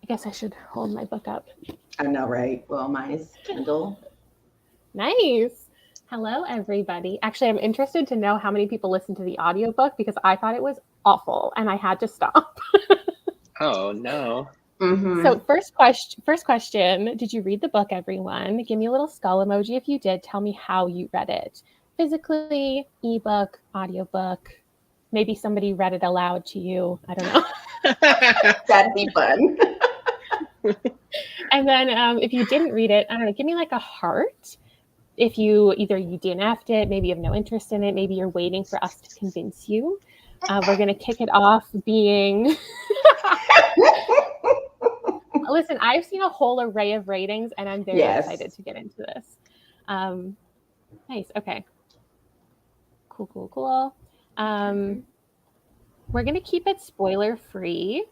guess I should hold my book up. I know, right? Well, mine is Kindle. Nice. Hello, everybody. Actually, I'm interested to know how many people listen to the audiobook because I thought it was awful and I had to stop. Oh, no. So first question, did you read the book, everyone? Give me a little skull emoji if you did. Tell me how you read it. Physically, ebook, audiobook. Maybe somebody read it aloud to you. I don't know. That'd be fun. And then if you didn't read it, I don't know, give me like a heart. If you DNF'd it, maybe you have no interest in it, maybe you're waiting for us to convince you. We're going to kick it off being... Listen, I've seen a whole array of ratings, and I'm very excited to get into this. Nice. Okay. Cool. We're going to keep it spoiler-free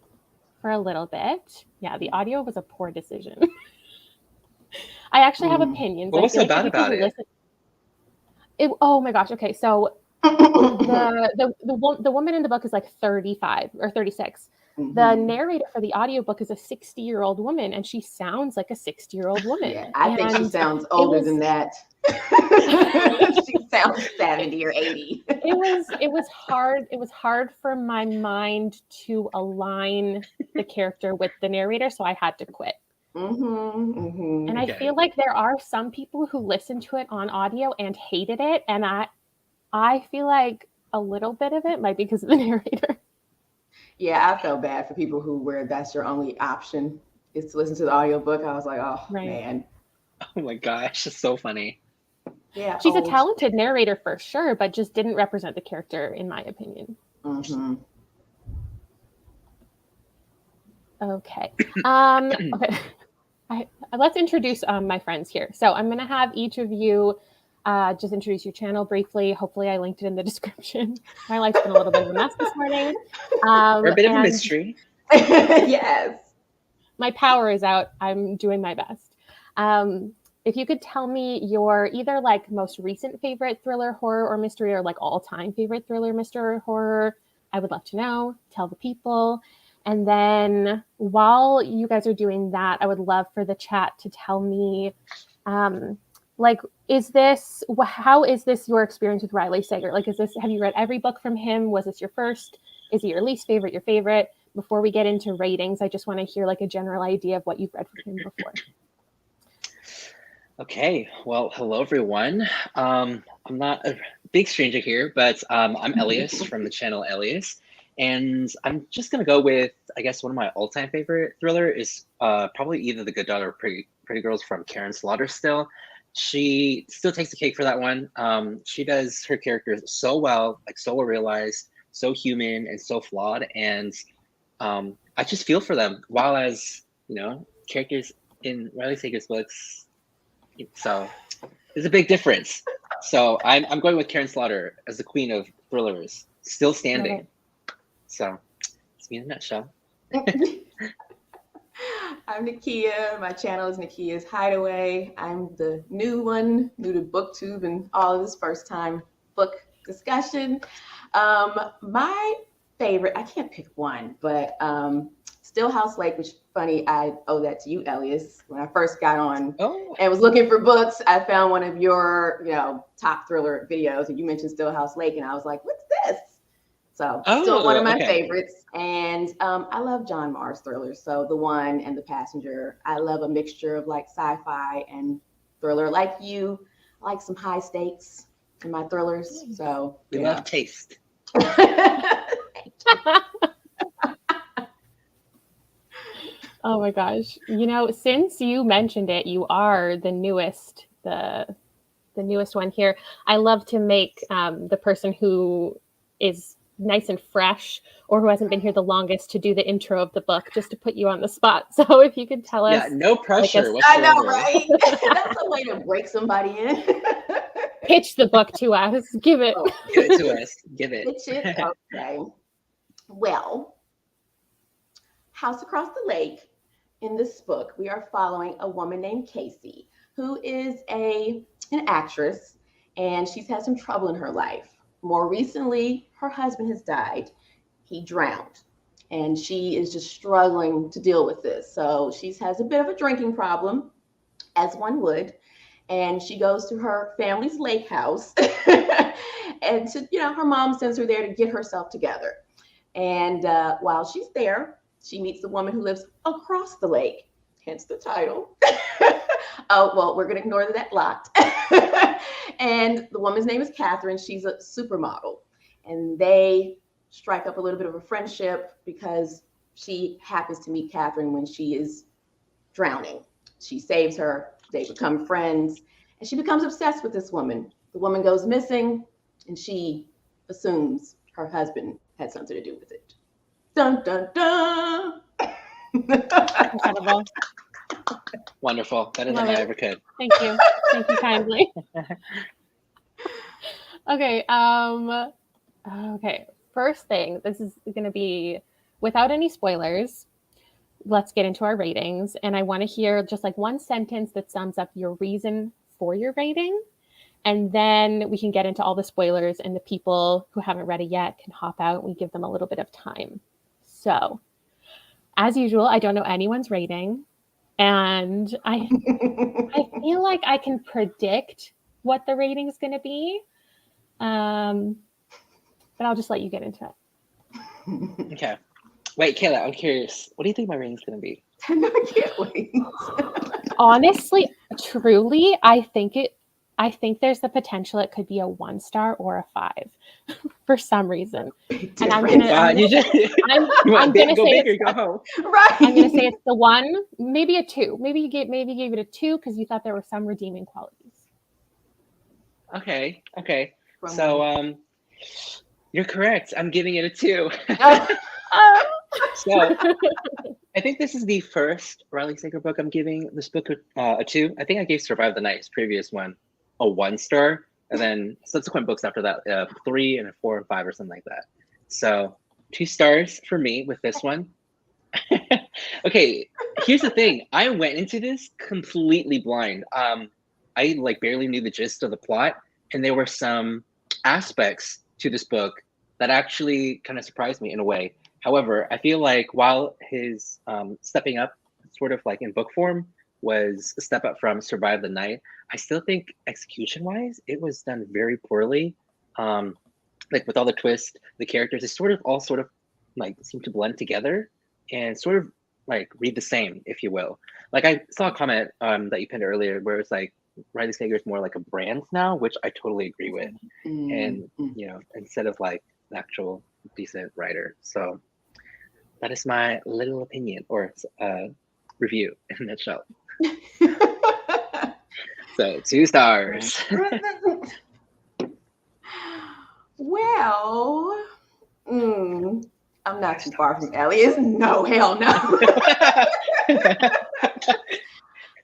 for a little bit. Yeah, the audio was a poor decision. I actually have opinions. What was so bad about it? Oh my gosh. Okay, so the woman in the book is like 35 or 36. The narrator for the audiobook is a 60-year-old woman, and she sounds like a 60-year-old woman. Yeah, I think she sounds older than that. She sounds 70 or 80. It was hard. It was hard for my mind to align the character with the narrator, so I had to quit. And I feel like there are some people who listen to it on audio and hated it, and I feel like a little bit of it might be because of the narrator. Yeah, I felt bad for people where that's your only option is to listen to the audiobook. I was like, oh, man. Oh, my gosh. It's so funny. Yeah, she's a talented narrator for sure, but just didn't represent the character, in my opinion. Okay. Okay. Let's introduce my friends here. So I'm going to have each of you just introduce your channel briefly. Hopefully I linked it in the description. My life's been a little bit of a mess this morning. We're a bit of a mystery. Yes. My power is out. I'm doing my best. If you could tell me your either like most recent favorite thriller, horror, or mystery, or like all-time favorite thriller, mystery, or horror, I would love to know. Tell the people. And then while you guys are doing that, I would love for the chat to tell me, like, how is this your experience with Riley Sager? Like, have you read every book from him? Was this your first? Is he your least favorite, your favorite? Before we get into ratings, I just want to hear like a general idea of what you've read from him before. Okay, well, hello everyone. I'm not a big stranger here, but I'm Elias from the channel Elias. And I'm just gonna go with, I guess, one of my all-time favorite thriller is probably either The Good Daughter or Pretty Girls from Karen Slaughter still. She still takes the cake for that one. She does her characters so well, like so well realized, so human and so flawed. And I just feel for them. While as, characters in Riley Sager's books, so there's a big difference. So I'm going with Karen Slaughter as the queen of thrillers, still standing. Right. So it's me in a nutshell. I'm Nakia. My channel is Nakia's Hideaway. I'm the new to BookTube and all of this first time book discussion. My favorite, I can't pick one, but Stillhouse Lake, which funny, I owe that to you, Elias. When I first got on and was looking for books, I found one of your, top thriller videos, and you mentioned Stillhouse Lake, and I was like, what's this? So still one of my favorites. And I love John Marr's thrillers. So The One and The Passenger. I love a mixture of like sci-fi and thriller. Like you, I like some high stakes in my thrillers. So we love taste. Oh my gosh. Since you mentioned it, you are the newest one here. I love to make the person who is nice and fresh or who hasn't been here the longest to do the intro of the book, just to put you on the spot. So if you could tell us. Yeah, no pressure. I know, right? That's a way to break somebody in. Pitch the book to us. Give it. Give it to us. Give it. Pitch it. Okay. Well, House Across the Lake. In this book, we are following a woman named Casey, who is an actress, and she's had some trouble in her life. More recently, her husband has died. He drowned. and she is just struggling to deal with this. So she has a bit of a drinking problem, as one would, and she goes to her family's lake house, and her mom sends her there to get herself together. And while she's there, she meets the woman who lives across the lake, hence the title. Oh, well, we're going to ignore that lot. And the woman's name is Catherine. She's a supermodel. And they strike up a little bit of a friendship because she happens to meet Catherine when she is drowning. She saves her. They become friends. And she becomes obsessed with this woman. The woman goes missing, and she assumes her husband had something to do with it. Dun, dun, dun. Incredible. Wonderful. Better than Love I it. ever could. Thank you. Thank you kindly. Okay. Okay. First thing, this is going to be without any spoilers. Let's get into our ratings. And I want to hear just like one sentence that sums up your reason for your rating. And then we can get into all the spoilers, and the people who haven't read it yet can hop out. We give them a little bit of time. So, as usual, I don't know anyone's rating. And I feel like I can predict what the rating is going to be. But I'll just let you get into it. Okay. Wait, Kayla, I'm curious. What do you think my rating's going to be? I can't wait. Honestly, truly, I think there's the potential it could be a 1-star or a 5 for some reason. And I'm gonna go say big or go home. Right. I'm gonna say it's the 1, maybe a 2. Maybe you gave it a 2 because you thought there were some redeeming qualities. Okay. So you're correct. I'm giving it a 2. So I think this is the first Riley Sager book I'm giving this book a 2. I think I gave Survive the Night, his previous one, a 1-star, and then subsequent books after that 3 and a 4 and 5 or something like that. So 2 stars for me with this one. Okay, here's the thing. I went into this completely blind. I like barely knew the gist of the plot, and there were some aspects to this book that actually kind of surprised me in a way. However, I feel like while his stepping up sort of like in book form was a step up from Survive the Night, I still think execution-wise, it was done very poorly. Like with all the twists, the characters, they sort of like seem to blend together and sort of like read the same, if you will. Like I saw a comment that you pinned earlier where it's like Riley Sager is more like a brand now, which I totally agree with. And instead of like an actual decent writer. So that is my little opinion or review in a nutshell. So 2 stars. Well, I'm not too far from Elias. No, hell no.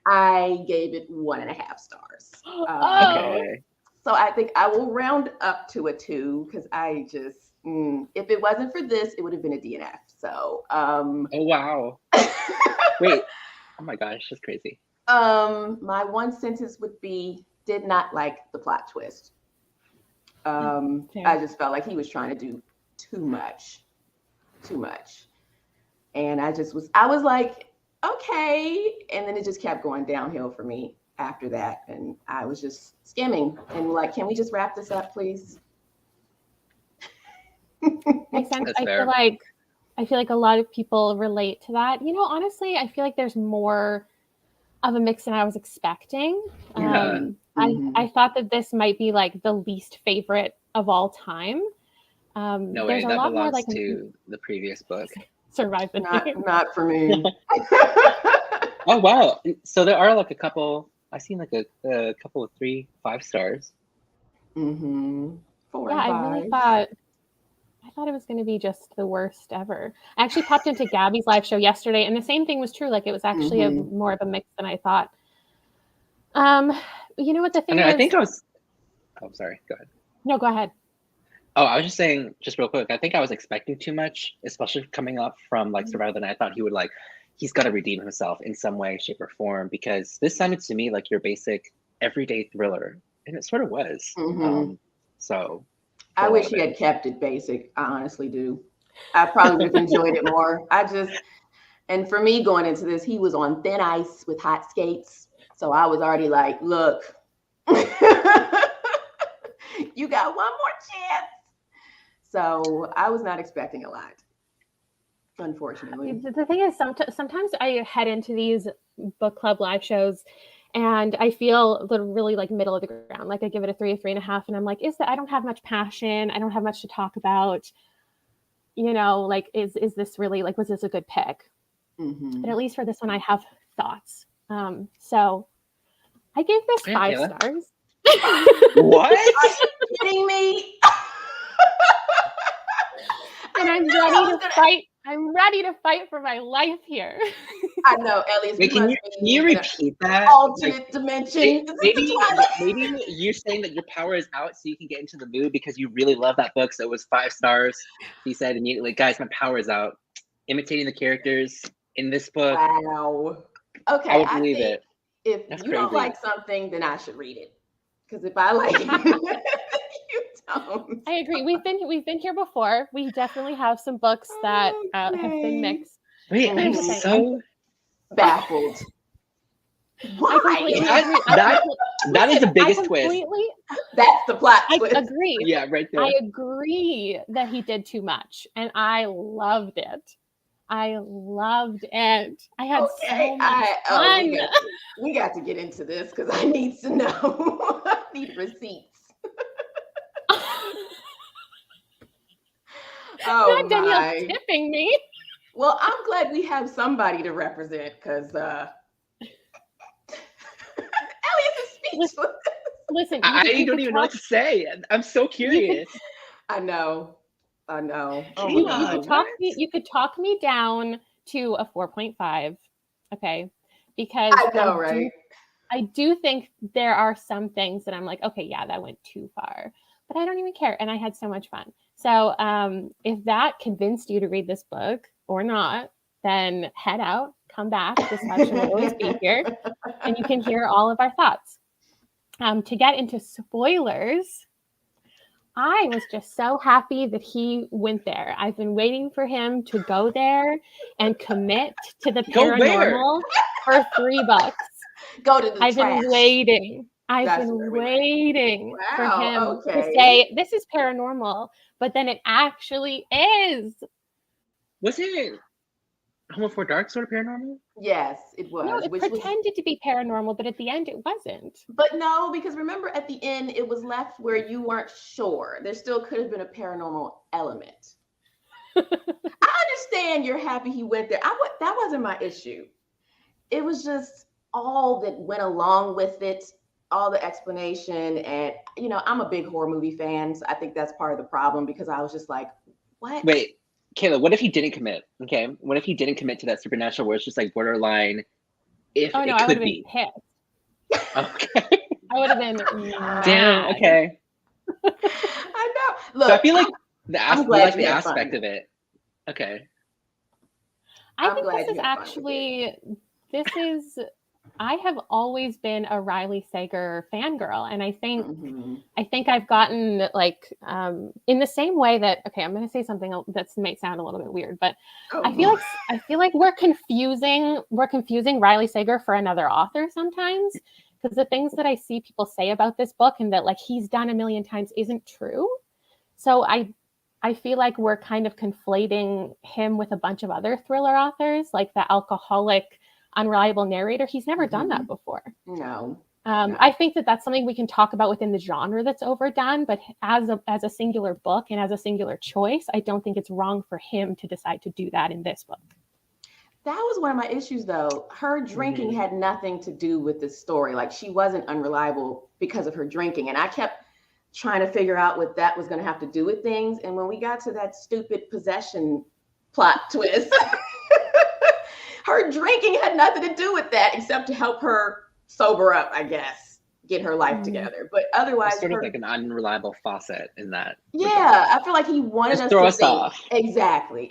I gave it 1.5 stars. Okay. So I think I will round up to a 2 because I just, if it wasn't for this, it would have been a DNF. So, oh wow. Wait. Oh my gosh, that's crazy. My one sentence would be, did not like the plot twist. I just felt like he was trying to do too much. And I was like, okay. And then it just kept going downhill for me after that. And I was just skimming and like, can we just wrap this up, please? Makes sense. That's I fair. feel like a lot of people relate to that. Honestly, I feel like there's more of a mix than I was expecting. Yeah. I thought that this might be like the least favorite of all time. No there's way, a that lot more belongs like to the previous book. Survive the Night. Not for me. Oh wow! So there are like a couple. I've seen like a couple of 3, 5 stars. 4 and 5. I thought it was going to be just the worst ever. I actually popped into Gabby's live show yesterday, and the same thing was true. Like it was actually more of a mix than I thought. You know what the thing is? I think I was. Oh, sorry. Go ahead. No, go ahead. Oh, I was just saying, just real quick. I think I was expecting too much, especially coming up from like Survival the Night. I thought he would he's got to redeem himself in some way, shape, or form, because this sounded to me like your basic everyday thriller, and it sort of was. So I wish he had kept it basic. I honestly do. I probably would have enjoyed it more. And for me going into this, he was on thin ice with hot skates. So I was already like, look, you got one more chance. So I was not expecting a lot, unfortunately. The thing is, sometimes I head into these book club live shows and I feel really like middle of the ground. Like I give it a 3 or 3.5, and I'm like, I don't have much passion. I don't have much to talk about. Like, is this really, like, was this a good pick? But at least for this one, I have thoughts. So I gave this 5 stars. What? Are you kidding me? And I'm ready to fight. I'm ready to fight for my life here. I know, Elliot. Wait, can you repeat that? Alternate dimension. Maybe you're saying that your power is out so you can get into the mood because you really love that book. So it was 5 stars. He said immediately, guys, my power is out. Imitating the characters in this book. Wow. Okay. I would believe it. If you don't like something, then I should read it. Because if I like it, you don't. I agree. We've been here before. We definitely have some books that have been mixed. Wait, I'm so baffled. Why? That is the biggest twist. That's the plot twist. I agree. Yeah, right there. I agree that he did too much, and I loved it. I had so much fun. We got to get into this because I need to know. I need receipts. Oh, Danielle's tipping me. Well, I'm glad we have somebody to represent because Elliot is speechless. Listen, I don't even know what to say. I'm so curious. I know. Oh you could talk me down to a 4.5. Okay. Because I know, right? I do think there are some things that I'm like, okay, yeah, that went too far. But I don't even care. And I had so much fun. So if that convinced you to read this book or not, then head out, come back. This section will always be here. And you can hear all of our thoughts. To get into spoilers, I was just so happy that he went there. I've been waiting for him to go there and commit to the paranormal for $3. Go to the I've trash. been waiting. I've been waiting for him to say, this is paranormal, but then it actually is. Was it Home Before Dark sort of paranormal? Yes, it was. No, it pretended to be paranormal, but at the end it wasn't. But no, because remember at the end, it was left where you weren't sure. There still could have been a paranormal element. I understand you're happy he went there. That wasn't my issue. It was just all that went along with it, all the explanation. And, I'm a big horror movie fan. So I think that's part of the problem because I was just like, what? Wait, Kayla, what if he didn't commit? Okay. What if he didn't commit to that supernatural where it's just like borderline if it could be? I would have been pissed. Okay. I would have been mad. Damn, okay. I know. Look, so I feel like the aspect of it. Okay. I think I have always been a Riley Sager fangirl. And I think I've gotten like, in the same way that, okay, I'm going to say something that might sound a little bit weird, but I feel like we're confusing Riley Sager for another author sometimes, because the things that I see people say about this book and that like he's done a million times isn't true. So I feel like we're kind of conflating him with a bunch of other thriller authors, like the alcoholic, unreliable narrator. He's never done that before. No. I think that that's something we can talk about within the genre that's overdone, but as a singular book and as a singular choice, I don't think it's wrong for him to decide to do that in this book. That was one of my issues, though. Her drinking had nothing to do with this story. Like, she wasn't unreliable because of her drinking. And I kept trying to figure out what that was going to have to do with things. And when we got to that stupid possession plot twist, her drinking had nothing to do with that except to help her sober up, I guess, get her life together. But otherwise, it's sort of like an unreliable faucet in that. Yeah, I feel like he wanted us throw to us think. off. Exactly.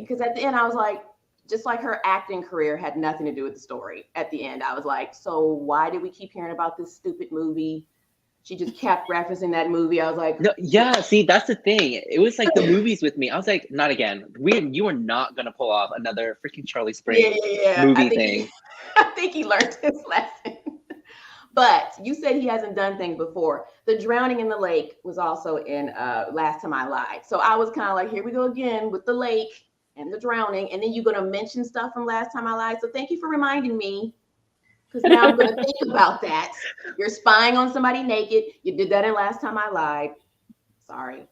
Because at the end, I was like, just like her acting career had nothing to do with the story. At the end, I was like, so why did we keep hearing about this stupid movie? she just kept referencing that movie. I was like, No, yeah, see, that's the thing. It was like the movies with me. I was like, not again. You are not gonna pull off another freaking Charlie Spring yeah. movie thing. I think he learned his lesson. But you said he hasn't done things before. The drowning in the lake was also in Last Time I Lied. So I was kind of like, here we go again with the lake and the drowning. And then you're going to mention stuff from Last Time I Lied. So thank you for reminding me, because now I'm going to think about that. You're spying on somebody naked. You did that in Last Time I Lied. Sorry.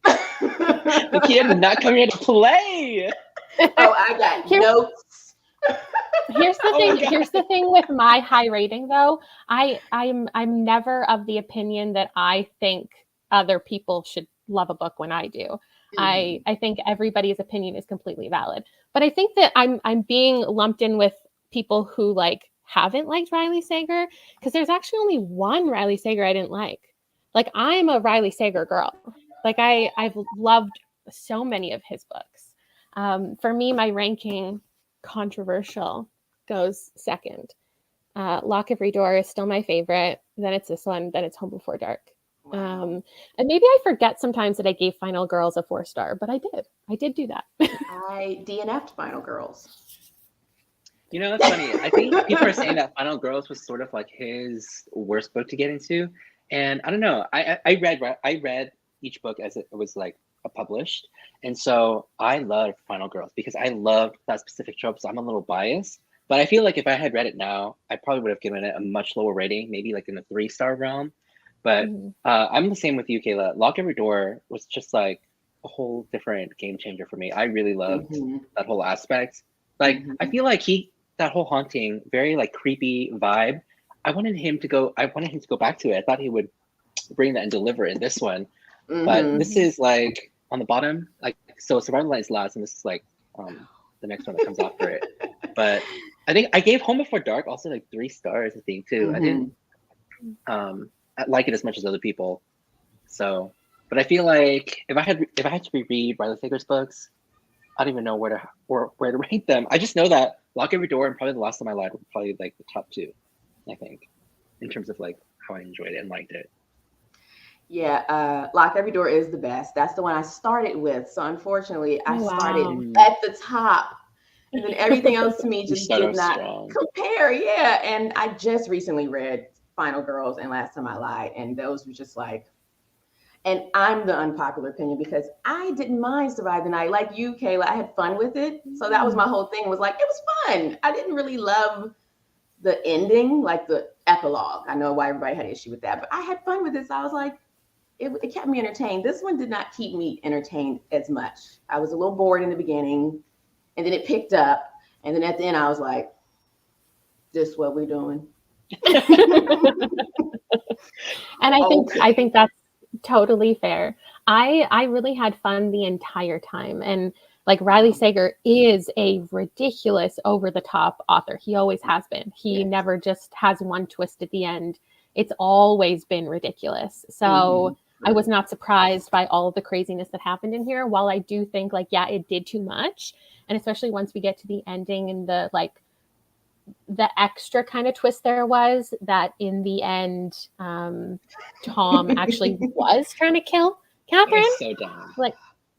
The kid did not come here to play. Oh, I got notes. Here's the thing. Here's the thing with my high rating, though. I'm never of the opinion that I think other people should love a book when I do. I think everybody's opinion is completely valid. But I think that I'm being lumped in with people who like haven't liked Riley Sager, because there's actually only one Riley Sager I didn't like. Like, I'm a Riley Sager girl. Like, I've loved so many of his books. For me, my ranking, controversial, goes second. Lock Every Door is still my favorite. Then it's this one. Then it's Home Before Dark. Wow. And maybe I forget sometimes that I gave Final Girls a 4-star, but I did. I did do that. I DNF'd Final Girls. You know, it's funny. I think people are saying that Final Girls was sort of like his worst book to get into, and I don't know. I read each book as it was like published, and so I loved Final Girls because I loved that specific trope. So I'm a little biased, but I feel like if I had read it now, I probably would have given it a much lower rating, maybe like in the 3-star realm. But I'm the same with you, Kayla. Lock Every Door was just like a whole different game changer for me. I really loved that whole aspect. Like, I feel like that whole haunting, very like creepy vibe. I wanted him to go back to it. I thought he would bring that and deliver in this one. But this is like on the bottom, like, so Survival Night is last, and this is like the next one that comes after it. But I think I gave Home Before Dark also like 3 stars, I think, too. I didn't like it as much as other people. So, but I feel like if I had to reread Riley Sager's books, I don't even know where to rank them. I just know that Lock Every Door and probably The Last Time I Lied were probably like the top 2, I think, in terms of like how I enjoyed it and liked it. Yeah, Lock Every Door is the best. That's the one I started with. So unfortunately, I started at the top, and then everything else to me just did not compare. Yeah, and I just recently read Final Girls and Last Time I Lied, and those were just like, and I'm the unpopular opinion because I didn't mind Survive the Night. Like you, Kayla, I had fun with it. So that was my whole thing, was like, it was fun. I didn't really love the ending, like the epilogue. I know why everybody had an issue with that, but I had fun with it. So I was like, it kept me entertained. This one did not keep me entertained as much. I was a little bored in the beginning, and then it picked up. And then at the end, I was like, this is what we're doing. And I think that's totally fair. I really had fun the entire time. And like, Riley Sager is a ridiculous, over the top author. He always has been. He never just has one twist at the end. It's always been ridiculous. So I was not surprised by all of the craziness that happened in here. While I do think, like, yeah, it did too much. And especially once we get to the ending and the extra kind of twist there was, that in the end, Tom actually was trying to kill Catherine. So dumb. Like,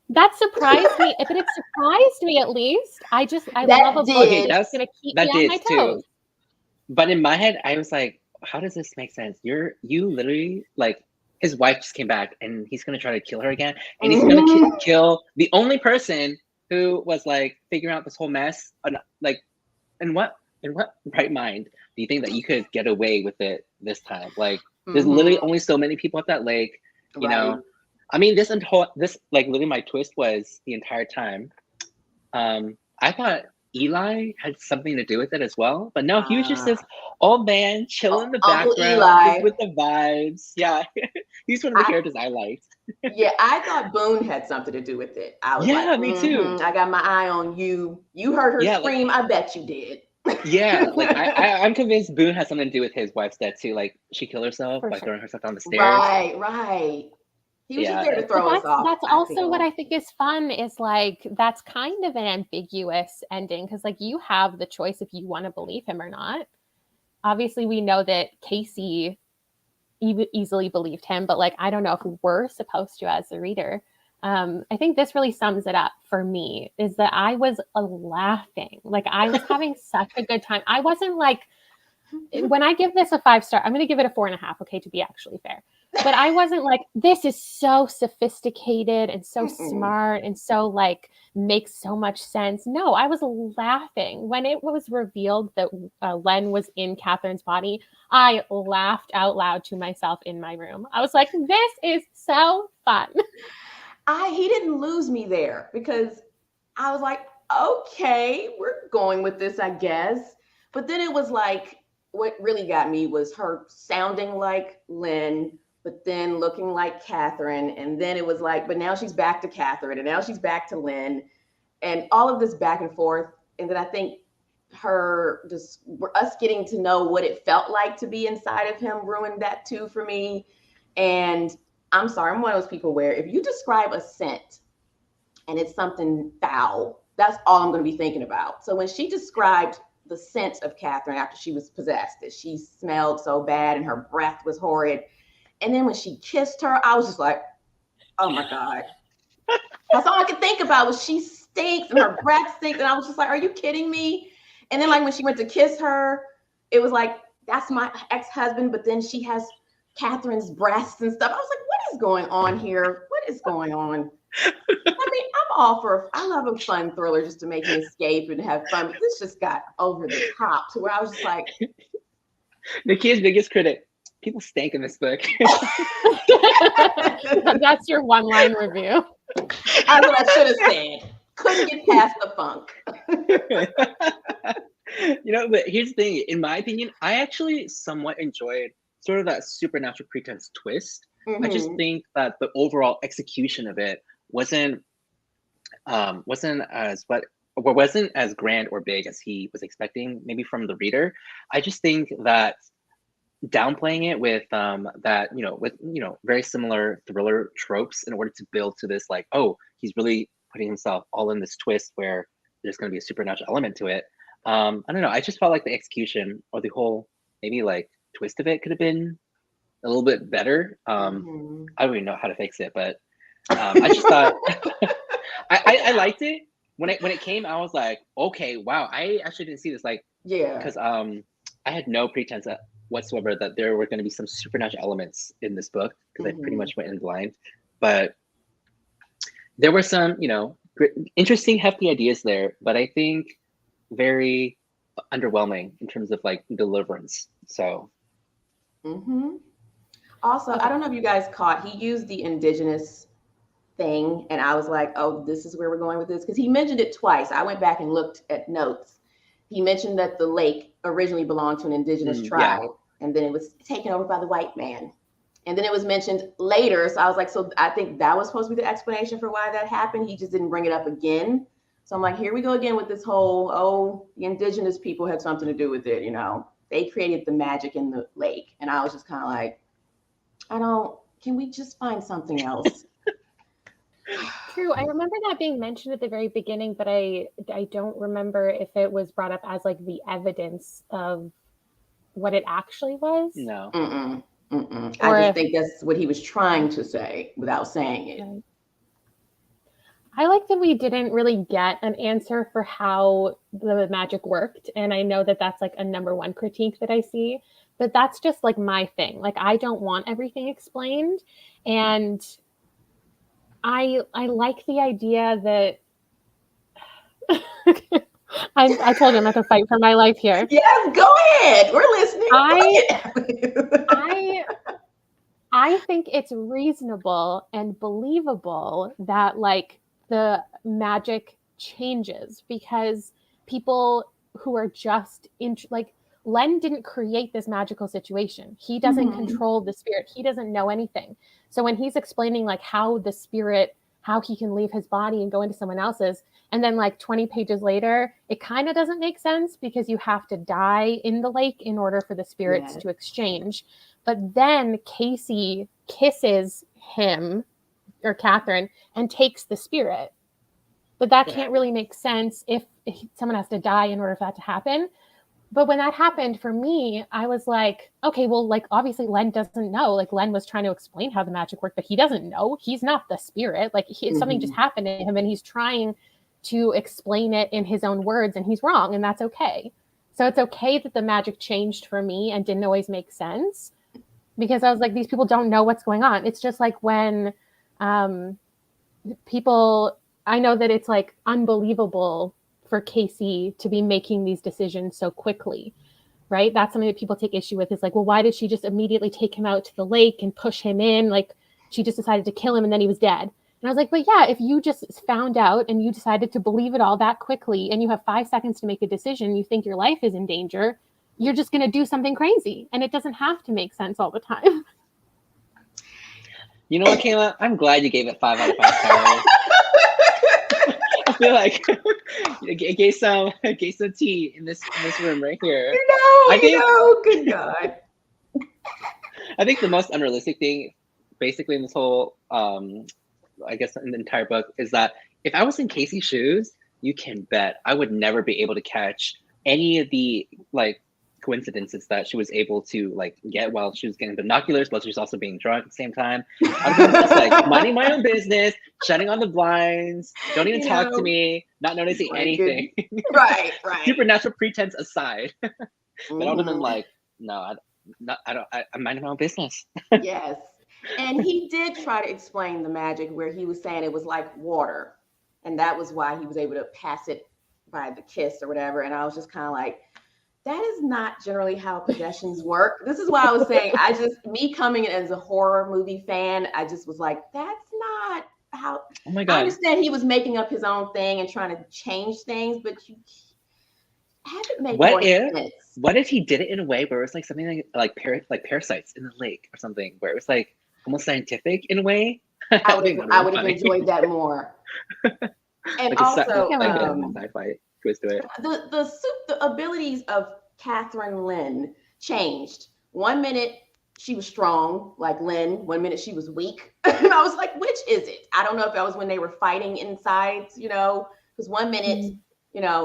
that surprised me, but it surprised me at least. I love a book that's going to keep me on my toes. Too. But in my head, I was like, how does this make sense? You literally, like, his wife just came back and he's going to try to kill her again. And he's going to kill the only person who was like figuring out this whole mess. Like, in what right mind do you think that you could get away with it this time? Like, there's literally only so many people at that lake, you know? I mean, this like, literally my twist was the entire time. I thought Eli had something to do with it as well, but no, he was just this old man chilling in the background with the vibes. Yeah, he's one of the characters I liked. Yeah, I thought Boone had something to do with it. I was like, me too. I got my eye on you. You heard her scream. Like, I bet you did. Yeah, like I'm convinced Boone has something to do with his wife's death too. Like, she killed herself by throwing herself down the stairs. Right. He was just there to throw us off. That's also what I think is fun, is like, that's kind of an ambiguous ending, because like, you have the choice if you want to believe him or not. Obviously, we know that Casey easily believed him, but like, I don't know if we're supposed to as the reader. I think this really sums it up for me, is that I was laughing. Like, I was having such a good time. I wasn't like, when I give this a 5-star, I'm going to give it a 4.5, okay, to be actually fair. But I wasn't like, this is so sophisticated and so smart and so like makes so much sense. No, I was laughing. When it was revealed that Len was in Catherine's body, I laughed out loud to myself in my room. I was like, this is so fun. He didn't lose me there, because I was like, okay, we're going with this, I guess. But then it was like, what really got me was her sounding like Lynn, but then looking like Catherine. And then it was like, but now she's back to Catherine, and now she's back to Lynn, and all of this back and forth. And then I think us getting to know what it felt like to be inside of him ruined that too for me. And I'm sorry, I'm one of those people where if you describe a scent and it's something foul, that's all I'm going to be thinking about. So when she described the scent of Catherine after she was possessed, that she smelled so bad and her breath was horrid, and then when she kissed her, I was just like, oh my God. That's all I could think about was she stinks and her breath stinks. And I was just like, are you kidding me? And then like when she went to kiss her, it was like, that's my ex-husband, but then she has Catherine's breasts and stuff. I was like, what is going on here? What is going on? I mean, I love a fun thriller just to make me escape and have fun, but this just got over the top to where I was just like, Nakia's biggest critic. People stank in this book. That's your one-line review. That's what I should have said. Couldn't get past the funk. But here's the thing. In my opinion, I actually somewhat enjoyed sort of that supernatural pretense twist. I just think that the overall execution of it wasn't as grand or big as he was expecting, maybe from the reader. I just think that downplaying it with very similar thriller tropes in order to build to this, like, oh, he's really putting himself all in this twist where there's going to be a supernatural element to it. I don't know. I just felt like the execution or the whole maybe like twist of it could have been a little bit better. I don't even know how to fix it, but I just thought I liked it when it came. I was like, okay, wow, I actually didn't see this, like, because I had no pretense whatsoever that there were going to be some supernatural elements in this book, because I pretty much went in blind. But there were some, interesting, hefty ideas there, but I think very underwhelming in terms of like deliverance. So. Also, I don't know if you guys caught, he used the indigenous thing, and I was like, oh, this is where we're going with this, because he mentioned it twice. I went back and looked at notes. He mentioned that the lake originally belonged to an indigenous tribe, and then it was taken over by the white man. And then it was mentioned later. So I was like, so I think that was supposed to be the explanation for why that happened. He just didn't bring it up again. So I'm like, here we go again with this whole, the indigenous people had something to do with it. They created the magic in the lake. And I was just kind of like, can we just find something else? True. I remember that being mentioned at the very beginning, but I don't remember if it was brought up as like the evidence of what it actually was. No. I just think that's what he was trying to say without saying it. I like that we didn't really get an answer for how the magic worked. And I know that that's like a number one critique that I see, but that's just like my thing. Like, I don't want everything explained. And I like the idea that I told you I'm not gonna fight for my life here. Yes, go ahead. We're listening. I think it's reasonable and believable that like the magic changes, because people who are just like Len didn't create this magical situation. He doesn't control the spirit. He doesn't know anything. So when he's explaining like how the spirit, how he can leave his body and go into someone else's, and then like 20 pages later, it kind of doesn't make sense because you have to die in the lake in order for the spirits to exchange. But then Casey kisses him or Catherine and takes the spirit. But that can't really make sense if someone has to die in order for that to happen. But when that happened for me, I was like, okay, well, like obviously Len doesn't know. Like Len was trying to explain how the magic worked, but he doesn't know. He's not the spirit. Like something just happened to him, and he's trying to explain it in his own words, and he's wrong, and that's okay. So it's okay that the magic changed for me and didn't always make sense, because I was like, these people don't know what's going on. It's just like when people, I know that it's like unbelievable for Casey to be making these decisions so quickly, right? That's something that people take issue with, is like, well, why did she just immediately take him out to the lake and push him in? Like she just decided to kill him and then he was dead. And I was like, but yeah, if you just found out and you decided to believe it all that quickly and you have 5 seconds to make a decision, you think your life is in danger, you're just going to do something crazy. And it doesn't have to make sense all the time. You know what, Kayla? I'm glad you gave it 5 out of 5 stars. I feel like it gave some tea in this room right here. Good God. I think the most unrealistic thing, basically, in this whole, I guess, in the entire book, is that if I was in Casey's shoes, you can bet I would never be able to catch any of the like coincidences that she was able to like get while she was getting binoculars, but she was also being drunk at the same time. I've been just like minding my own business, shutting on the blinds, don't even talk to me, not noticing anything. Right. Supernatural pretense aside. But I would have been like, no, I'm minding my own business. Yes. And he did try to explain the magic where he was saying it was like water. And that was why he was able to pass it by the kiss or whatever. And I was just kind of like, that is not generally how possessions work. This is why I was saying, me coming in as a horror movie fan, I just was like, that's not how. Oh my God. I understand he was making up his own thing and trying to change things, but you haven't made more sense. What if he did it in a way where it was like something like parasites in the lake or something, where it was like almost scientific in a way? I would have enjoyed that more. And like also, a sci-fi twist to it. The abilities of Catherine Lynn changed. 1 minute she was strong, like Lynn. 1 minute she was weak. And I was like, which is it? I don't know if that was when they were fighting inside, because 1 minute,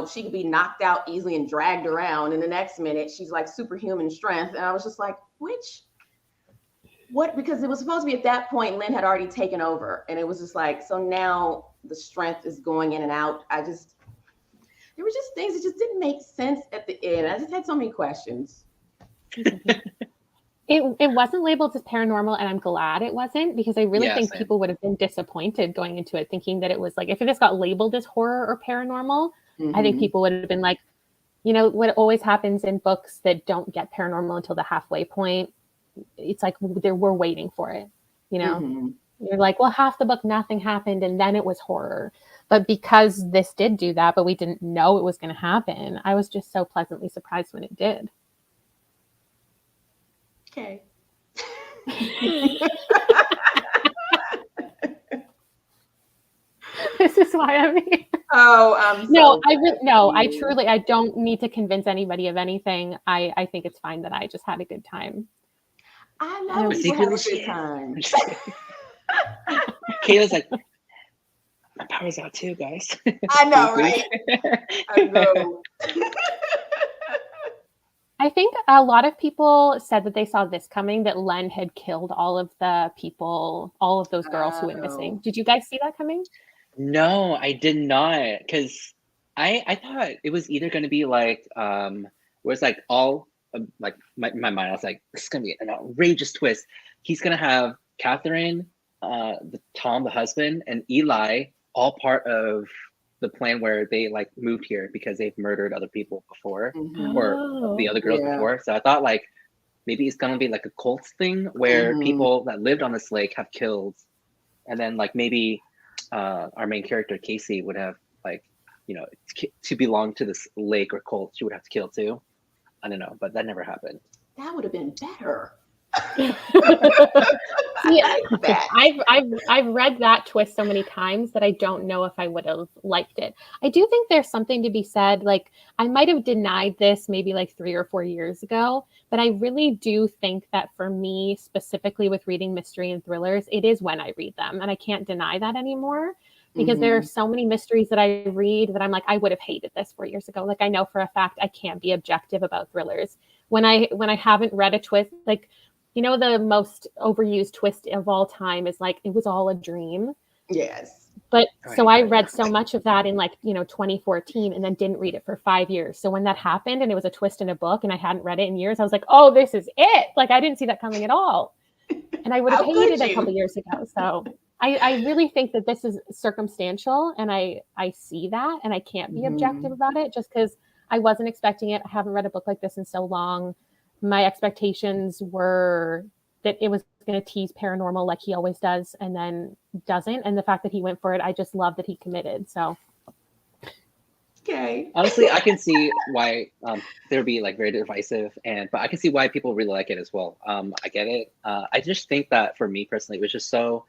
she could be knocked out easily and dragged around. And the next minute she's like superhuman strength. And I was just like, what? Because it was supposed to be at that point, Lynn had already taken over. And it was just like, so now the strength is going in and out. There were just things that just didn't make sense at the end. I just had so many questions. It wasn't labeled as paranormal, and I'm glad it wasn't, because I really think people would have been disappointed going into it, thinking that it was like, if it just got labeled as horror or paranormal, I think people would have been like, what always happens in books that don't get paranormal until the halfway point, it's like we're waiting for it, You're like, well, half the book nothing happened and then it was horror. But because this did do that, but we didn't know it was going to happen, I was just so pleasantly surprised when it did. Okay. This is why I'm here. Oh, I don't need to convince anybody of anything. I think it's fine that I just had a good time. I love people have a good time. Kayla's like, my power's out too, guys. I know, right? I know. I think a lot of people said that they saw this coming, that Len had killed all of the people, all of those girls who went missing. Did you guys see that coming? No, I did not. Because I thought it was either going to be like, where it's like all, like my mind, I was like, this is going to be an outrageous twist. He's going to have Catherine, Tom, the husband, and Eli all part of the plan where they like moved here because they've murdered other people before, or the other girls before. So I thought like maybe it's gonna be like a cult thing where people that lived on this lake have killed, and then like maybe our main character Casey would have like, to belong to this lake or cult, she would have to kill too. I don't know, but that never happened. That would have been better. Yeah, I've read that twist so many times that I don't know if I would have liked it. I do think there's something to be said. Like, I might have denied this maybe like 3 or 4 years ago, but I really do think that for me, specifically with reading mystery and thrillers, it is when I read them, and I can't deny that anymore. because there are so many mysteries that I read that I'm like, I would have hated this 4 years ago. Like, I know for a fact I can't be objective about thrillers. When I haven't read a twist, like, you know, the most overused twist of all time is like, it was all a dream. Yes. But Oh, so I I hate read that. so much of that in like, you know, 2014 and then didn't read it for 5 years. So when that happened and it was a twist in a book and I hadn't read it in years, I was like, oh, this is it. Like, I didn't see that coming at all. And I would have How could hated it a you? couple years ago. So I really think that this is circumstantial, and I see that, and I can't be objective about it just because I wasn't expecting it. I haven't read a book like this in so long. My expectations were that it was going to tease paranormal like he always does, and then doesn't. And the fact that he went for it, I just love that he committed. So Okay. Honestly, I can see why there would be like very divisive, but I can see why people really like it as well. I get it. I just think that for me personally, it was just so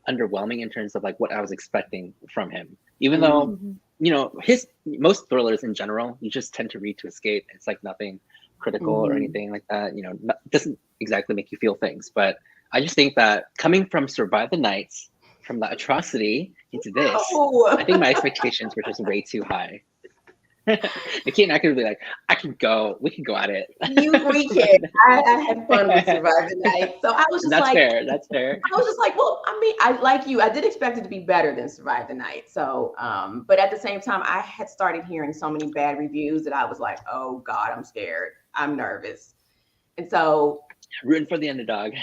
underwhelming in terms of like what I was expecting from him. Even though, you know, his most thrillers in general, you just tend to read to escape. It's like nothing critical or anything like that. You know, doesn't exactly make you feel things. But I just think that coming from Survive the Nights, from the atrocity into this, I think my expectations were just way too high. Nikki and I could be like, we can go at it. We can. I had fun with Survive the Night. So I was just That's like, fair. That's fair. I was just like, well, I mean, I like you. I did expect it to be better than Survive the Night. So, but at the same time, I had started hearing so many bad reviews that I was like, oh God, I'm scared. I'm nervous. And so rooting for the underdog.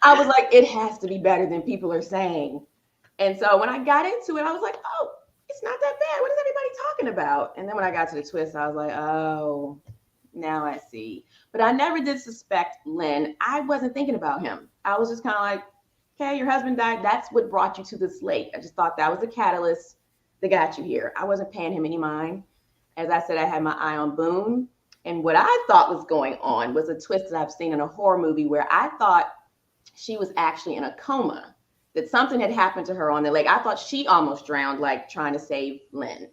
I was like, it has to be better than people are saying. And so when I got into it, I was like, oh, it's not that bad. What is everybody talking about? And then when I got to the twist, I was like, oh, now I see. But I never did suspect Lynn. I wasn't thinking about him. I was just kind of like, okay, your husband died. That's what brought you to this lake. I just thought that was the catalyst that got you here. I wasn't paying him any mind. As I said, I had my eye on Boone. And what I thought was going on was a twist that I've seen in a horror movie where I thought she was actually in a coma, that something had happened to her on the lake. I thought she almost drowned, like trying to save Lynn,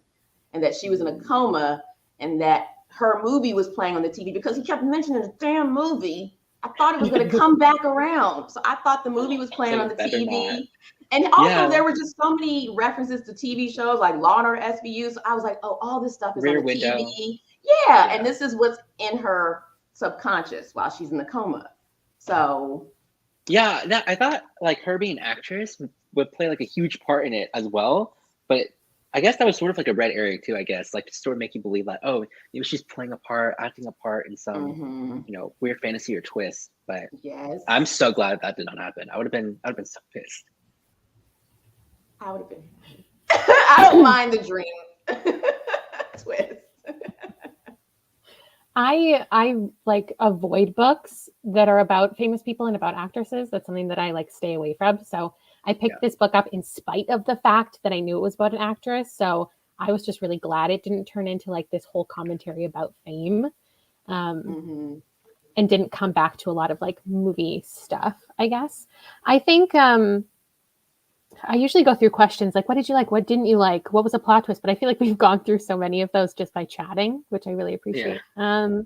and that she was in a coma, and that her movie was playing on the TV because he kept mentioning the damn movie. I thought it was going to come back around. So I thought the movie was playing on the TV. And also there were just so many references to TV shows like Law and Order SVU. So I was like, oh, all this stuff is Rear on the Window. TV. Yeah. And this is what's in her subconscious while she's in the coma. So yeah, I thought like her being an actress would play like a huge part in it as well. But I guess that was sort of like a red area too, I guess, like to sort of make you believe that, oh, maybe she's playing a part, acting a part in some, you know, weird fantasy or twist. But yes, I'm so glad that did not happen. I would have been so pissed. I would have been. I don't mind the dream twist. I like avoid books that are about famous people and about actresses. That's something that I like stay away from. So I picked this book up in spite of the fact that I knew it was about an actress. So I was just really glad it didn't turn into like this whole commentary about fame, and didn't come back to a lot of like movie stuff, I guess. I think I usually go through questions like, what did you like? What didn't you like? What was a plot twist? But I feel like we've gone through so many of those just by chatting, which I really appreciate. Yeah.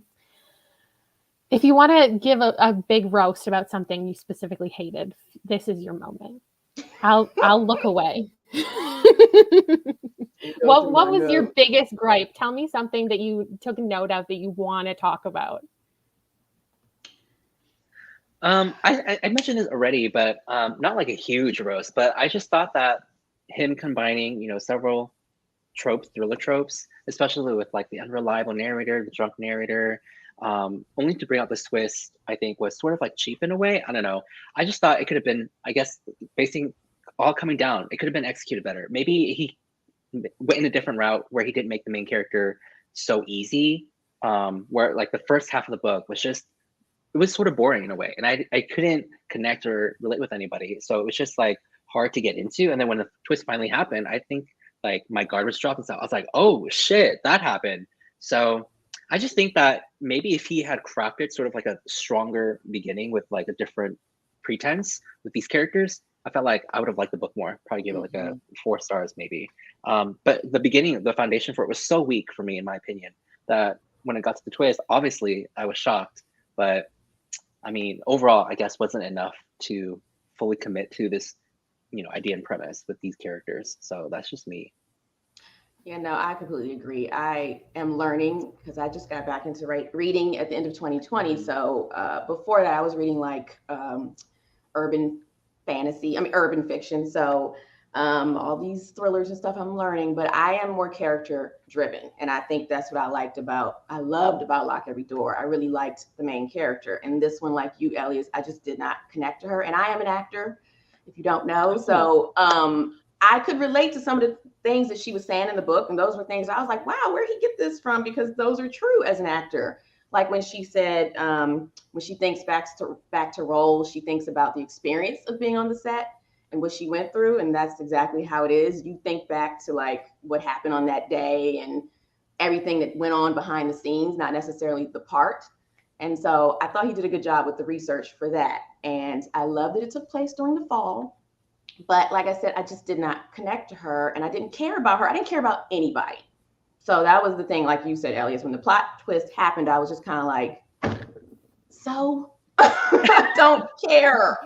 If you want to give a big roast about something you specifically hated, this is your moment. I'll look away. What was your biggest gripe? Tell me something that you took note of that you want to talk about. I mentioned this already, but not like a huge roast, but I just thought that him combining, you know, several thriller tropes, especially with like the unreliable narrator, the drunk narrator, only to bring out this twist, I think was sort of like cheap in a way. I don't know. I just thought it could have been, I guess, basing all coming down, it could have been executed better. Maybe he went in a different route where he didn't make the main character so easy, where like the first half of the book was just, it was sort of boring in a way, and I couldn't connect or relate with anybody, so it was just like hard to get into. And then when the twist finally happened, I think like my guard was dropped and stuff. I was like, oh shit, that happened. So I just think that maybe if he had crafted sort of like a stronger beginning with like a different pretense with these characters, I felt like I would have liked the book more. Probably give it like a 4 stars maybe. But the beginning, the foundation for it was so weak for me, in my opinion, that when it got to the twist, obviously I was shocked, but I mean, overall, I guess wasn't enough to fully commit to this idea and premise with these characters. So that's just me. Yeah, no, I completely agree. I am learning because I just got back into reading at the end of 2020. So before that, I was reading like urban urban fiction. So all these thrillers and stuff I'm learning, but I am more character driven. And I think that's what I loved about Lock Every Door. I really liked the main character. And this one, like you, Elias, I just did not connect to her. And I am an actor, if you don't know. So I could relate to some of the things that she was saying in the book. And those were things I was like, wow, where'd he get this from? Because those are true as an actor. Like when she said, when she thinks back to roles, she thinks about the experience of being on the set and what she went through. And that's exactly how it is. You think back to like what happened on that day and everything that went on behind the scenes, not necessarily the part. And so I thought he did a good job with the research for that. And I love that it took place during the fall. But like I said, I just did not connect to her and I didn't care about her. I didn't care about anybody. So that was the thing, like you said, Elias, when the plot twist happened, I was just kind of like, so I don't care.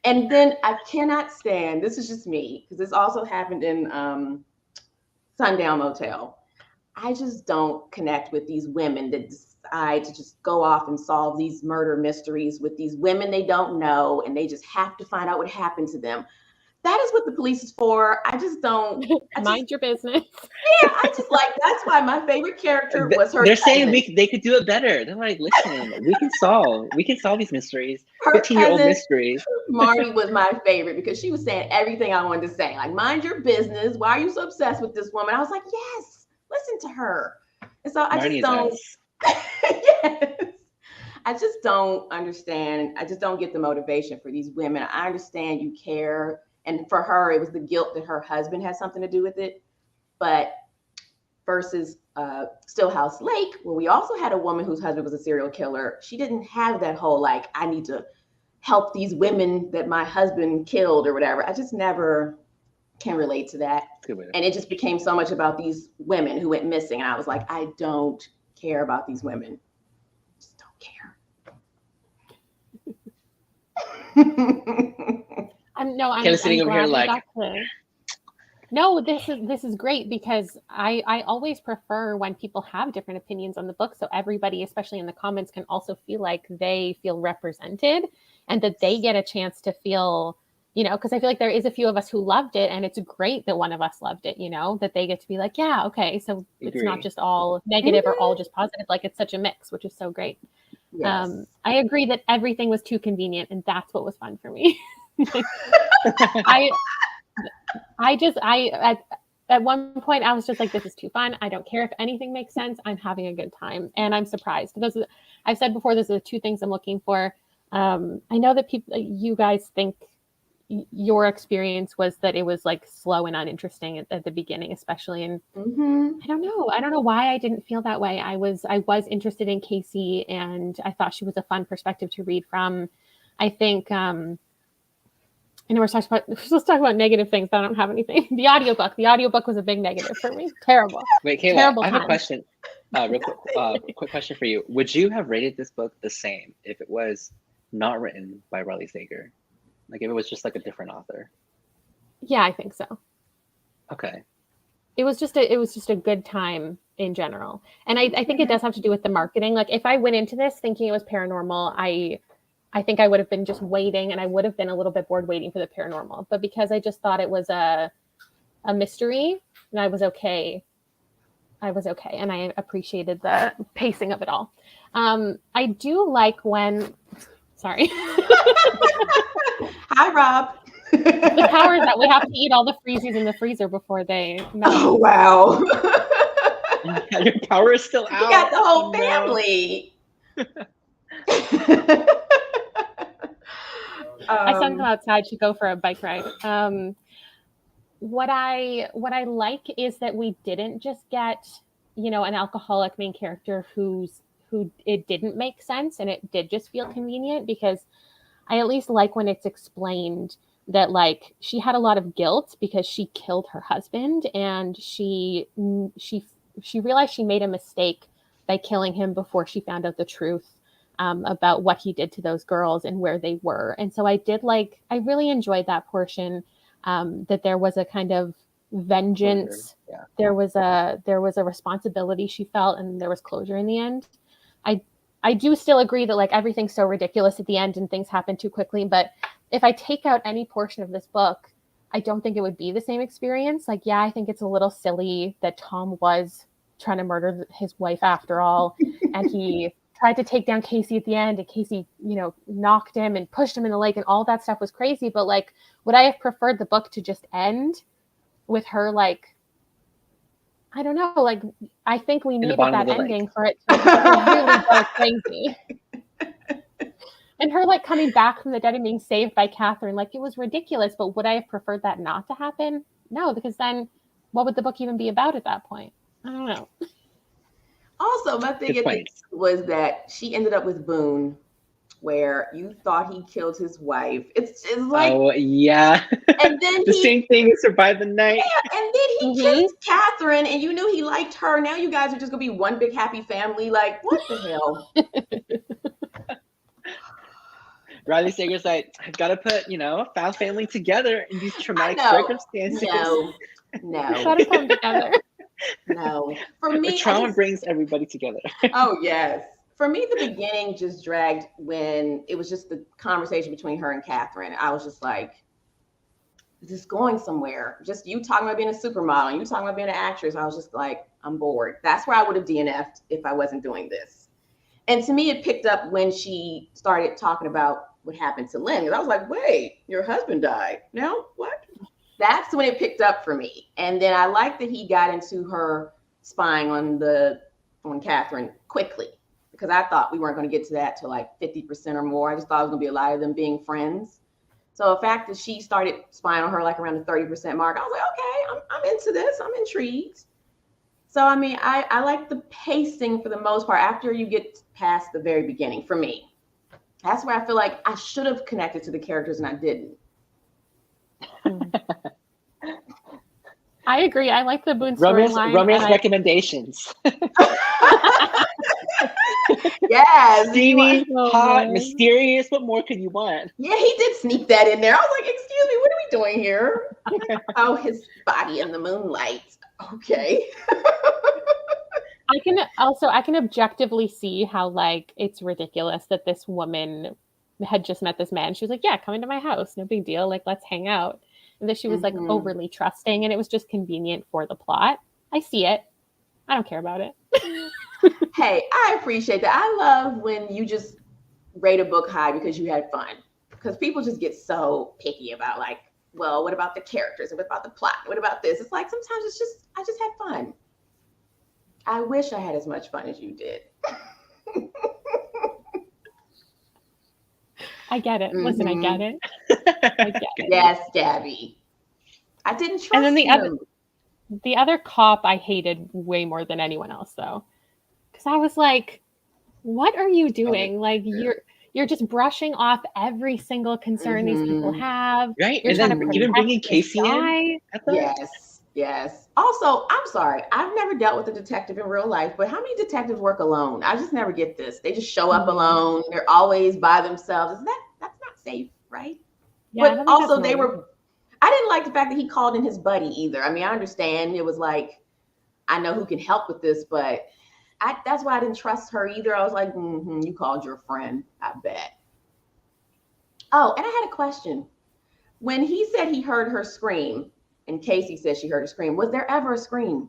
And then I cannot stand, this is just me, because this also happened in Sundown Motel. I just don't connect with these women that decide to just go off and solve these murder mysteries with these women they don't know, and they just have to find out what happened to them. That is what the police is for. I just don't. Mind your business. Yeah, I just like, that's why my favorite character was her. They're saying they could do it better. They're like, listen, we can solve these mysteries. 15-year-old mysteries. Marty was my favorite because she was saying everything I wanted to say. Like, mind your business. Why are you so obsessed with this woman? I was like, yes, listen to her. And so I Marty just don't. Yes. I just don't understand. I just don't get the motivation for these women. I understand you care. And for her, it was the guilt that her husband had something to do with it. But versus Stillhouse Lake, where we also had a woman whose husband was a serial killer, she didn't have that whole, like, I need to help these women that my husband killed or whatever. I just never can relate to that. And it just became so much about these women who went missing. And I was like, I don't care about these women. Just don't care. I'm sitting over here like, no, this is great because I always prefer when people have different opinions on the book. So everybody, especially in the comments, can also feel like they feel represented and that they get a chance to feel, because I feel like there is a few of us who loved it and it's great that one of us loved it, that they get to be like, yeah, okay. So it's not just all negative or all just positive. Like it's such a mix, which is so great. Yes. I agree that everything was too convenient and that's what was fun for me. At one point I was just like, this is too fun. I don't care if anything makes sense. I'm having a good time and I'm surprised. I've said before, those are the two things I'm looking for. I know that you guys think your experience was that it was like slow and uninteresting at the beginning, especially. And I don't know why I didn't feel that way. I was interested in Casey and I thought she was a fun perspective to read from. I think, I know we're supposed to talk about negative things, but I don't have anything. The audiobook was a big negative for me. Terrible. Wait, Kayla, terrible I have a question. Quick question for you. Would you have rated this book the same if it was not written by Riley Sager? Like if it was just like a different author? Yeah, I think so. Okay. It was just a good time in general. And I think it does have to do with the marketing. Like if I went into this thinking it was paranormal, I think I would have been just waiting and I would have been a little bit bored waiting for the paranormal. But because I just thought it was a mystery and I was okay. And I appreciated the pacing of it all. I do like when, sorry. Hi, Rob. The power is that we have to eat all the freezies in the freezer before they melt. Oh, wow. Your power is still out. You got the whole family. I sent them outside to go for a bike ride. What I like is that we didn't just get, an alcoholic main character who it didn't make sense and it did just feel convenient, because I at least like when it's explained that like she had a lot of guilt because she killed her husband and she realized she made a mistake by killing him before she found out the truth about what he did to those girls and where they were. And so I really enjoyed that portion. that there was a kind of vengeance. Yeah. There was a responsibility she felt, and there was closure in the end. I do still agree that like everything's so ridiculous at the end and things happen too quickly. But if I take out any portion of this book, I don't think it would be the same experience. Like, yeah, I think it's a little silly that Tom was trying to murder his wife after all, and he tried to take down Casey at the end, and Casey, knocked him and pushed him in the lake, and all that stuff was crazy. But like, would I have preferred the book to just end with her like, I don't know, like, I think we needed that ending for it to really go crazy. And her like coming back from the dead and being saved by Catherine, like, it was ridiculous. But would I have preferred that not to happen? No, because then what would the book even be about at that point? I don't know. Also, my thing at the end was that she ended up with Boone, where you thought he killed his wife. It's like, oh yeah, and then the same thing. Survived the night. Yeah, and then he kissed Catherine, and you knew he liked her. Now you guys are just gonna be one big happy family. Like, what the hell? Riley Sager's like, I've got to put, a foul family together in these traumatic circumstances. No. Gotta come together. No. For me, the trauma brings everybody together. Oh, yes. For me, the beginning just dragged when it was just the conversation between her and Catherine. I was just like, is this going somewhere? Just you talking about being a supermodel, you talking about being an actress. I was just like, I'm bored. That's where I would have DNF'd if I wasn't doing this. And to me, it picked up when she started talking about what happened to Lynn. And I was like, wait, your husband died. Now what? That's when it picked up for me. And then I liked that he got into her spying on Catherine quickly, because I thought we weren't going to get to that till like 50% or more. I just thought it was going to be a lot of them being friends. So the fact that she started spying on her like around the 30% mark, I was like, okay, I'm into this. I'm intrigued. So, I mean, I like the pacing for the most part after you get past the very beginning for me. That's where I feel like I should have connected to the characters and I didn't. I agree. I like the Boone storyline. Romance recommendations. Yes. Steamy, hot, mysterious. What more could you want? Yeah, he did sneak that in there. I was like, excuse me, what are we doing here? Oh, his body in the moonlight. Okay. I can objectively see how like it's ridiculous that this woman had just met this man. She was like, yeah, come into my house. No big deal. Like, let's hang out. And that she was like overly trusting, and it was just convenient for the plot. I see it. I don't care about it. Hey, I appreciate that. I love when you just rate a book high because you had fun. Because people just get so picky about like, well, what about the characters? And what about the plot? What about this? It's like sometimes it's just, I just had fun. I wish I had as much fun as you did. I get it. Listen, I get it. I get it. Yes, Gabby. I didn't trust and then him. The other cop I hated way more than anyone else, though. Because I was like, what are you doing? Like, you're just brushing off every single concern these people have. Right. You're and then even bringing Casey in. Yes. Also, I'm sorry. I've never dealt with a detective in real life, but how many detectives work alone? I just never get this. They just show up alone. They're always by themselves. That's not safe, right? Yeah, but also I didn't like the fact that he called in his buddy either. I mean, I understand it was like, I know who can help with this, but that's why I didn't trust her either. I was like, you called your friend, I bet. Oh, and I had a question. When he said he heard her scream, and Casey said she heard a scream, was there ever a scream?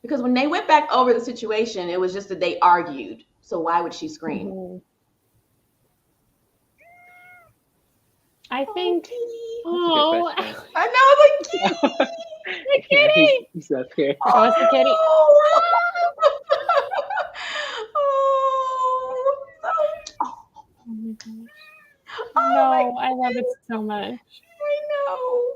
Because when they went back over the situation, it was just that they argued. So why would she scream? Mm-hmm. I think. Oh, I know, like the kitty. He's up here. Oh, it's the kitty. Oh my gosh. No, I love it so much. I know.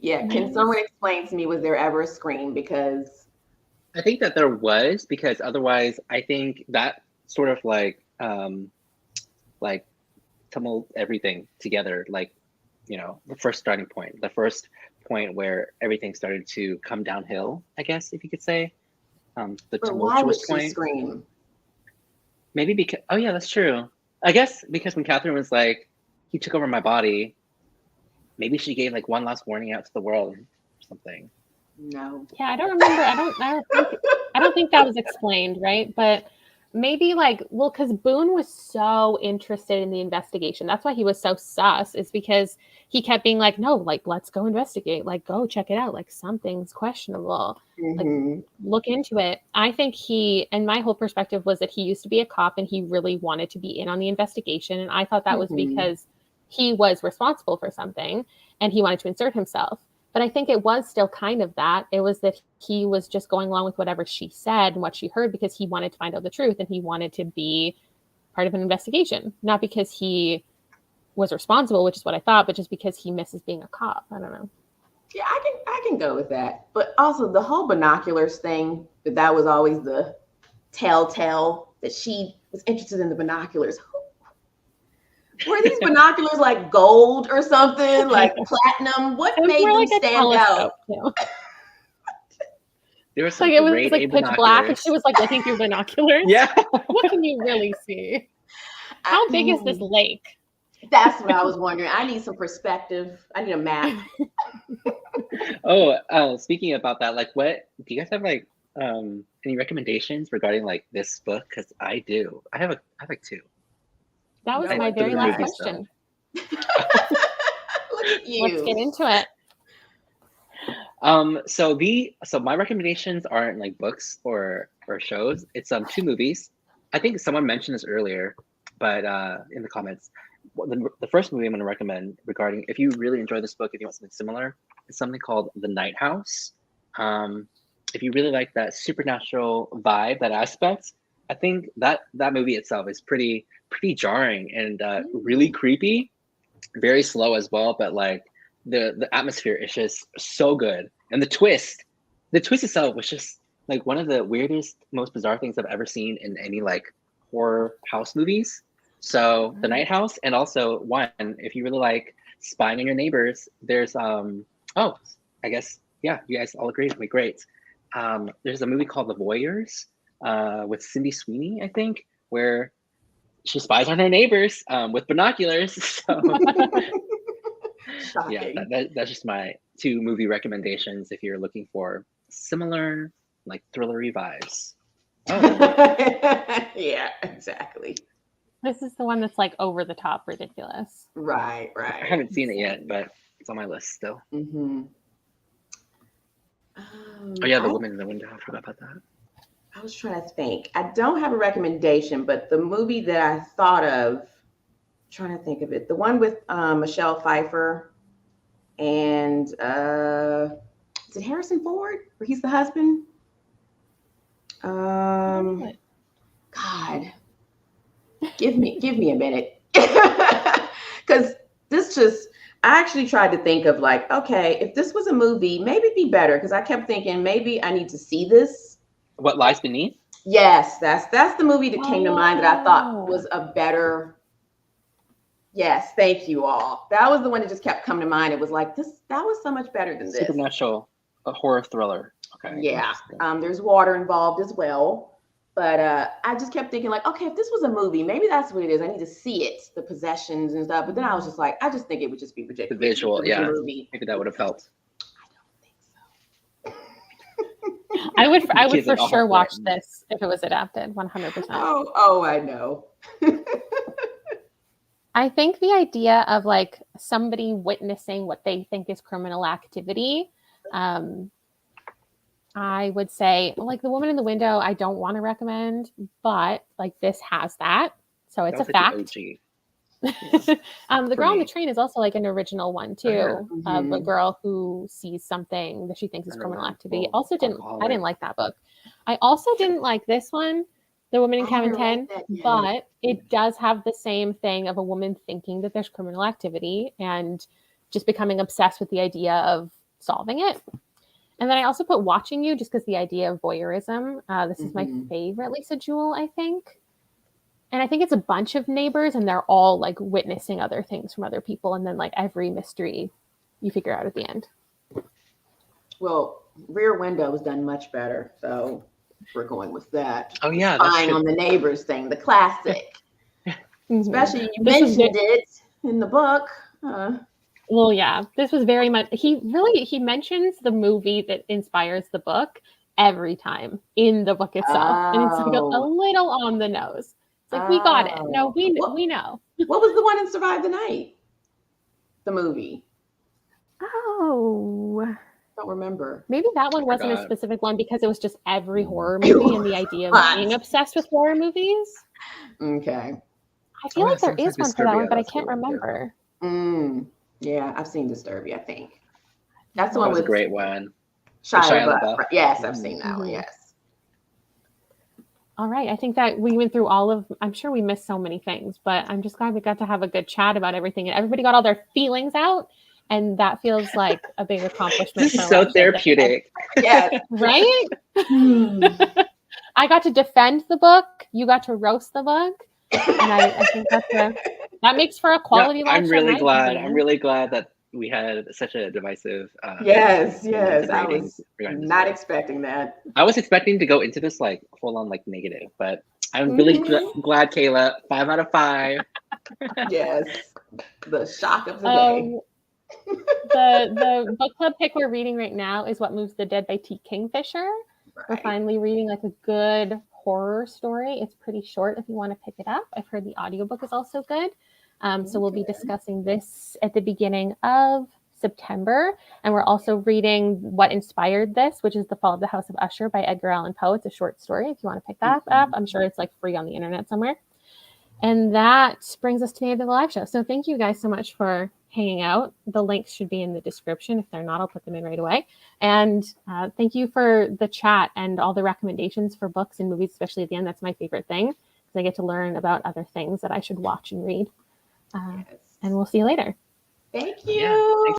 Yeah, can someone explain to me, was there ever a scream? Because I think that there was, because otherwise I think that sort of like tumbled everything together, like, the first starting point, the first point where everything started to come downhill, I guess, if you could say. The but why would tumultuous she point. scream? Maybe because, oh yeah, that's true. I guess because when Catherine was like, he took over my body, maybe she gave like one last warning out to the world or something. No. Yeah, I don't remember. I don't think that was explained, right? But maybe like, well, because Boone was so interested in the investigation. That's why he was so sus, is because he kept being like, no, like, let's go investigate, like, go check it out. Like, something's questionable. Like, look into it. I think and my whole perspective was that he used to be a cop and he really wanted to be in on the investigation. And I thought that was because he was responsible for something and he wanted to insert himself. But I think it was still kind of that. It was that he was just going along with whatever she said and what she heard because he wanted to find out the truth and he wanted to be part of an investigation, not because he was responsible, which is what I thought, but just because he misses being a cop. I don't know. Yeah, I can go with that. But also the whole binoculars thing, that was always the telltale that she was interested in the binoculars. Were these binoculars like gold or something, like platinum? What made them like stand out? There was some like it was great like pitch black, and she was like looking through binoculars. Yeah. What can you really see? How big is this lake? That's what I was wondering. I need some perspective. I need a map. Speaking about that, like, what do you guys have like any recommendations regarding like this book? Because I do. I have like two. That was my very last question. Look at you. Let's get into it. So my recommendations aren't like books or shows. It's two movies. I think someone mentioned this earlier, but in the comments, the first movie I'm going to recommend regarding if you really enjoy this book, if you want something similar, is something called The Night House. If you really like that supernatural vibe, that aspect, I think that movie itself is pretty jarring and really creepy, very slow as well. But like the atmosphere is just so good, and the twist itself was just like one of the weirdest, most bizarre things I've ever seen in any like horror house movies. So The Night House, and also one, if you really like spying on your neighbors, there's I guess yeah, you guys all agree with me. Great. There's a movie called The Voyeurs with Cindy Sweeney, I think, where she spies on her neighbors with binoculars. So yeah, that's just my two movie recommendations if you're looking for similar like thrillery vibes. Yeah, exactly. This is the one that's like over the top ridiculous. Right. I haven't seen it yet, but it's on my list still. Mm-hmm. Oh yeah, The Woman in the Window. I forgot about that. I was trying to think. I don't have a recommendation, but the movie that I thought of, trying to think of it, the one with Michelle Pfeiffer and is it Harrison Ford, where he's the husband? God, give me a minute, because I actually tried to think of like, okay, if this was a movie, maybe it'd be better, because I kept thinking maybe I need to see this. What Lies Beneath? Yes, that's the movie that came to mind that I thought was a better. Yes, thank you all. That was the one that just kept coming to mind. It was like that was so much better than this. Supernatural, a horror thriller. Okay. Yeah. There's water involved as well. But I just kept thinking like, okay, if this was a movie, maybe that's what it is. I need to see it, the possessions and stuff. But then I was just like, I just think it would just be ridiculous. The visual, yeah. Movie. Maybe that would have helped. I would for sure watch this if it was adapted, 100%. Oh, I know. I think the idea of like somebody witnessing what they think is criminal activity, I would say like The Woman in the Window, I don't want to recommend, but like this has that. So it's a fact. The Girl on the Train is also like an original one too, of a girl who sees something that she thinks is criminal activity. I didn't like that book. I also didn't like this one, The Woman in Cabin 10, but it does have the same thing of a woman thinking that there's criminal activity and just becoming obsessed with the idea of solving it. And then I also put Watching You just because the idea of voyeurism. This is my favorite Lisa Jewell, I think. And I think it's a bunch of neighbors and they're all like witnessing other things from other people. And then like every mystery you figure out at the end. Well, Rear Window was done much better. So we're going with that. Oh yeah, that's Spying on the neighbors thing, the classic. Especially you mentioned it in the book. Well, yeah, this was very much, he mentions the movie that inspires the book every time in the book itself. And it's like a little on the nose. It's like, we got it. No, we know. What was the one in Survive the Night? The movie. Oh. Don't remember. Maybe that one wasn't a specific one because it was just every horror movie and the idea of being obsessed with horror movies. Okay. I feel like there is one for that one, but I can't remember. Yeah, I've seen Disturbia, I think. That's the one with a great one. Shia LaBeouf. Yes, I've seen that one, yes. All right. I think that we went through I'm sure we missed so many things, but I'm just glad we got to have a good chat about everything and everybody got all their feelings out. And that feels like a big accomplishment. This is so therapeutic. Yes. Right? I got to defend the book. You got to roast the book. And I think that makes for a quality live show. I'm really glad that we had such a divisive yes. I was not expecting that. I was expecting to go into this like full on like negative, but I'm really glad, Kayla. 5 out of 5. Yes. The shock of the day. The book club pick we're reading right now is What Moves the Dead by T. Kingfisher. Right. We're finally reading like a good horror story. It's pretty short if you want to pick it up. I've heard the audiobook is also good. So we'll be discussing this at the beginning of September. And we're also reading what inspired this, which is The Fall of the House of Usher by Edgar Allan Poe. It's a short story if you want to pick that up. I'm sure it's like free on the internet somewhere. And that brings us to the end of the live show. So thank you guys so much for hanging out. The links should be in the description. If they're not, I'll put them in right away. And thank you for the chat and all the recommendations for books and movies, especially at the end. That's my favorite thing because I get to learn about other things that I should watch and read. And we'll see you later. Thank you. Yeah,